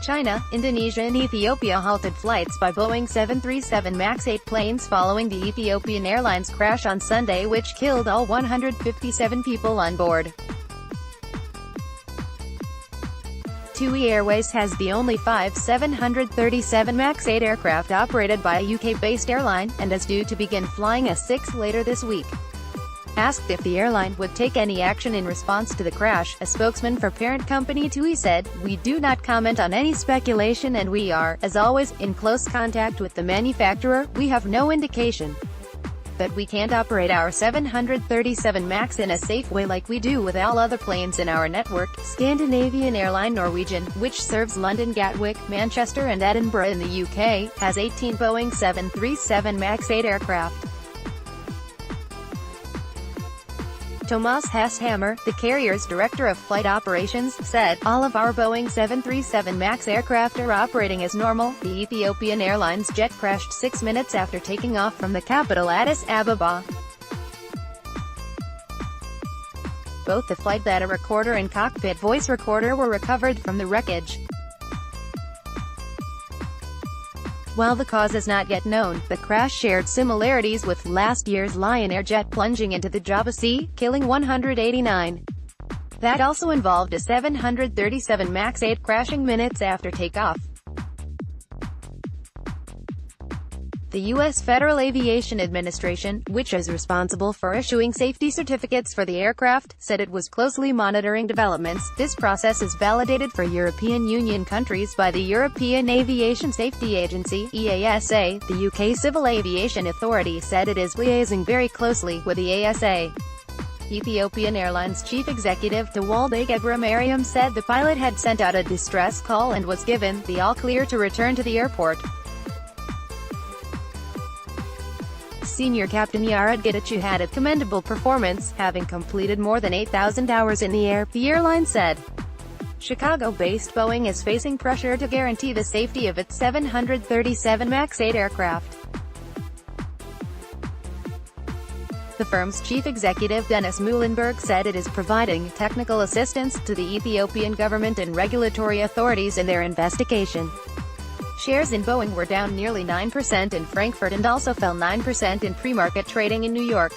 China, Indonesia and Ethiopia halted flights by Boeing 737 MAX 8 planes following the Ethiopian Airlines crash on Sunday, which killed all 157 people on board. Tui Airways has the only 5 737 MAX 8 aircraft operated by a UK-based airline, and is due to begin flying a 6th later this week. Asked if the airline would take any action in response to the crash, a spokesman for parent company Tui said, "We do not comment on any speculation and we are, as always, in close contact with the manufacturer. We have no indication that we can't operate our 737 MAX in a safe way like we do with all other planes in our network." Scandinavian airline Norwegian, which serves London Gatwick, Manchester and Edinburgh in the UK, has 18 Boeing 737 MAX 8 aircraft. Thomas Hasshammer, the carrier's director of flight operations, said, "All of our Boeing 737 MAX aircraft are operating as normal." The Ethiopian Airlines jet crashed 6 minutes after taking off from the capital Addis Ababa. Both the flight data recorder and cockpit voice recorder were recovered from the wreckage. While the cause is not yet known, the crash shared similarities with last year's Lion Air jet plunging into the Java Sea, killing 189. That also involved a 737 MAX 8 crashing minutes after takeoff. The U.S. Federal Aviation Administration, which is responsible for issuing safety certificates for the aircraft, said it was closely monitoring developments. This process is validated for European Union countries by the European Aviation Safety Agency, EASA. The UK Civil Aviation Authority said it is liaising very closely with the EASA. Ethiopian Airlines chief executive Tewolde Gebremariem said the pilot had sent out a distress call and was given the all-clear to return to the airport. Senior Captain Yared Getachew had a commendable performance, having completed more than 8,000 hours in the air, the airline said. Chicago-based Boeing is facing pressure to guarantee the safety of its 737 MAX 8 aircraft. The firm's chief executive Dennis Muhlenberg said it is providing technical assistance to the Ethiopian government and regulatory authorities in their investigation. Shares in Boeing were down nearly 9% in Frankfurt and also fell 9% in pre-market trading in New York.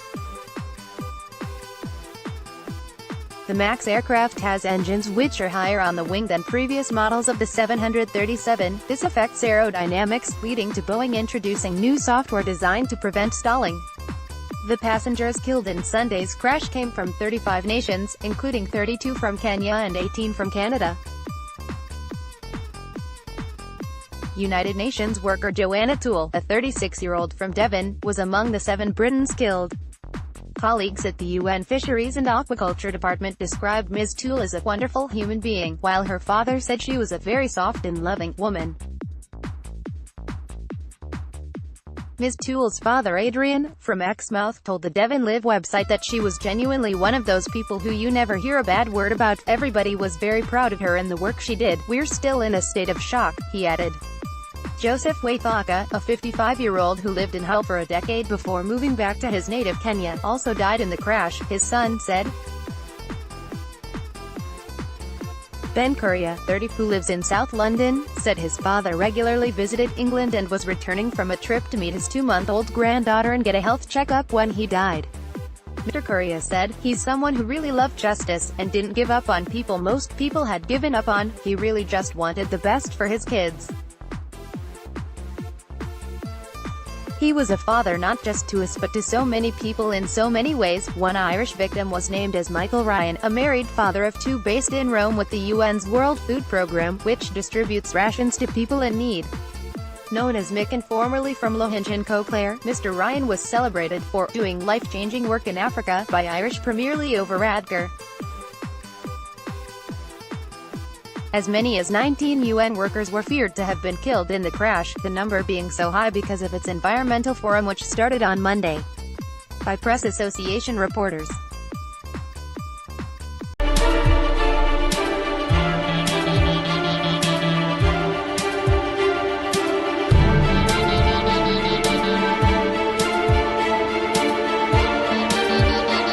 The MAX aircraft has engines which are higher on the wing than previous models of the 737. This affects aerodynamics, leading to Boeing introducing new software designed to prevent stalling. The passengers killed in Sunday's crash came from 35 nations, including 32 from Kenya and 18 from Canada. United Nations worker Joanna Toole, a 36-year-old from Devon, was among the 7 Britons killed. Colleagues at the UN Fisheries and Aquaculture Department described Ms. Toole as a wonderful human being, while her father said she was a very soft and loving woman. Ms. Toole's father Adrian, from Exmouth, told the Devon Live website that she was genuinely one of those people who you never hear a bad word about. Everybody was very proud of her and the work she did. We're still in a state of shock, he added. Joseph Waithaka, a 55-year-old who lived in Hull for a decade before moving back to his native Kenya, also died in the crash, his son said. Ben Kuria, 30, who lives in South London, said his father regularly visited England and was returning from a trip to meet his 2-month-old granddaughter and get a health checkup when he died. Mr. Kuria said, "He's someone who really loved justice, and didn't give up on people most people had given up on. He really just wanted the best for his kids. He was a father not just to us but to so many people in so many ways." One Irish victim was named as Michael Ryan, a married father of 2 based in Rome with the UN's World Food Programme, which distributes rations to people in need. Known as Mick and formerly from Lohinch Clare, Mr. Ryan was celebrated for doing life-changing work in Africa by Irish Premier Leo Varadkar. As many as 19 UN workers were feared to have been killed in the crash, the number being so high because of its environmental forum which started on Monday. By Press Association reporters.